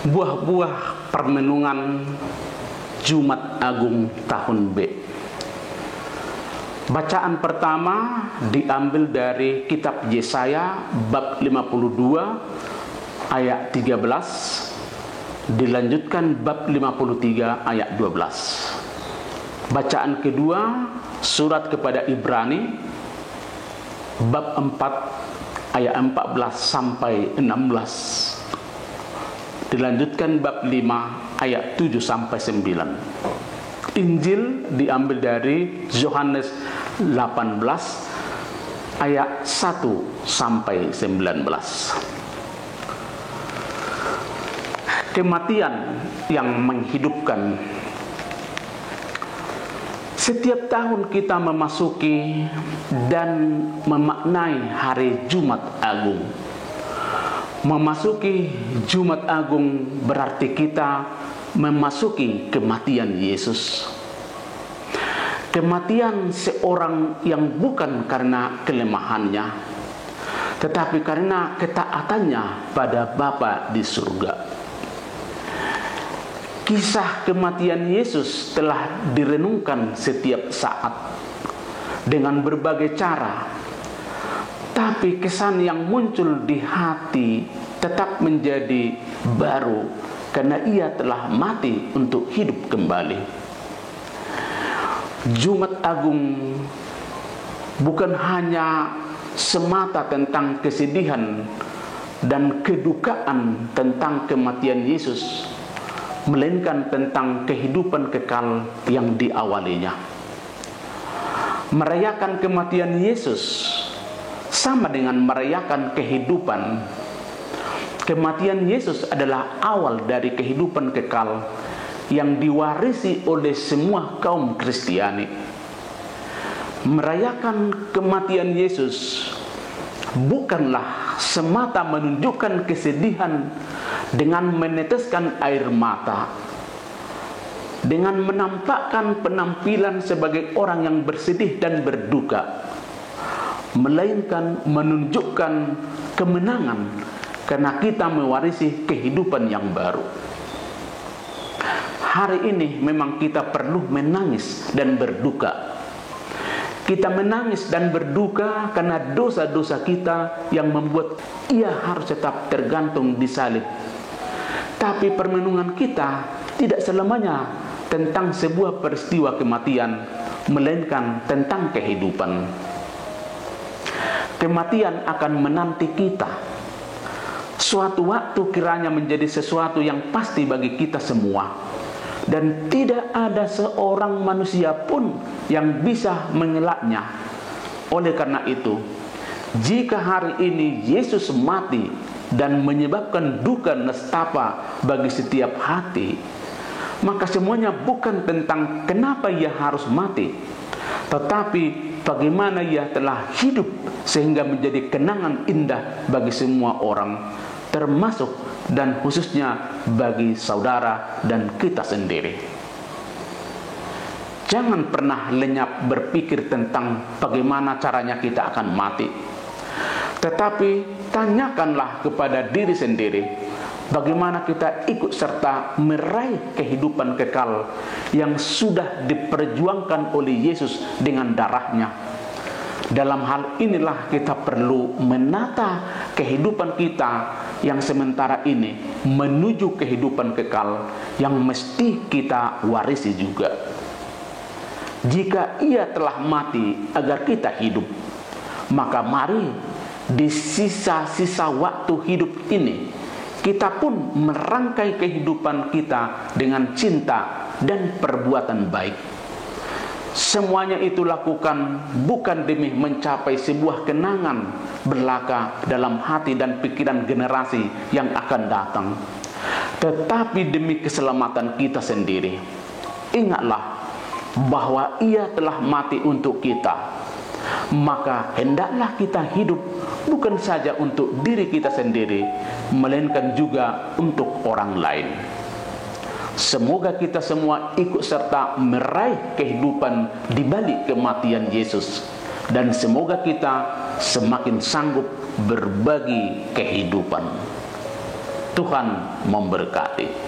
Buah-buah permenungan Jumat Agung tahun B. Bacaan pertama diambil dari kitab Yesaya bab 52 ayat 13, dilanjutkan bab 53 ayat 12. Bacaan kedua surat kepada Ibrani bab 4 ayat 14 sampai 16, dilanjutkan bab 5 ayat 7 sampai 9. Injil diambil dari Yohanes 18 ayat 1 sampai 19. Kematian yang menghidupkan. Setiap tahun kita memasuki dan memaknai hari Jumat Agung. Memasuki Jumat Agung berarti kita memasuki kematian Yesus. Kematian seorang yang bukan karena kelemahannya, tetapi karena ketaatannya pada Bapa di surga. Kisah kematian Yesus telah direnungkan setiap saat dengan berbagai cara, tapi kesan yang muncul di hati tetap menjadi baru karena ia telah mati untuk hidup kembali. Jumat Agung bukan hanya semata tentang kesedihan dan kedukaan tentang kematian Yesus, melainkan tentang kehidupan kekal yang diawalinya. Merayakan kematian Yesus sama dengan merayakan kehidupan. Kematian Yesus adalah awal dari kehidupan kekal yang diwarisi oleh semua kaum Kristiani. Merayakan kematian Yesus bukanlah semata menunjukkan kesedihan dengan meneteskan air mata, dengan menampakkan penampilan sebagai orang yang bersedih dan berduka, melainkan menunjukkan kemenangan karena kita mewarisi kehidupan yang baru. Hari ini memang kita perlu menangis dan berduka. Kita menangis dan berduka karena dosa-dosa kita yang membuat ia harus tetap tergantung di salib. Tapi permenungan kita tidak selamanya tentang sebuah peristiwa kematian, melainkan tentang kehidupan. Kematian akan menanti kita. Suatu waktu kiranya menjadi sesuatu yang pasti bagi kita semua. Dan tidak ada seorang manusia pun yang bisa mengelaknya. Oleh karena itu, jika hari ini Yesus mati dan menyebabkan duka nestapa bagi setiap hati, maka semuanya bukan tentang kenapa ia harus mati, tetapi bagaimana ia telah hidup sehingga menjadi kenangan indah bagi semua orang, termasuk dan khususnya bagi saudara dan kita sendiri. Jangan pernah lenyap berpikir tentang bagaimana caranya kita akan mati, tetapi tanyakanlah kepada diri sendiri bagaimana kita ikut serta meraih kehidupan kekal yang sudah diperjuangkan oleh Yesus dengan darahnya. Dalam hal inilah kita perlu menata kehidupan kita yang sementara ini menuju kehidupan kekal yang mesti kita warisi juga. Jika ia telah mati agar kita hidup, maka mari di sisa-sisa waktu hidup ini kita pun merangkai kehidupan kita dengan cinta dan perbuatan baik. Semuanya itu lakukan bukan demi mencapai sebuah kenangan belaka dalam hati dan pikiran generasi yang akan datang, tetapi demi keselamatan kita sendiri. Ingatlah bahwa ia telah mati untuk kita, maka hendaklah kita hidup bukan saja untuk diri kita sendiri, melainkan juga untuk orang lain. Semoga kita semua ikut serta meraih kehidupan di balik kematian Yesus, dan semoga kita semakin sanggup berbagi kehidupan. Tuhan memberkati.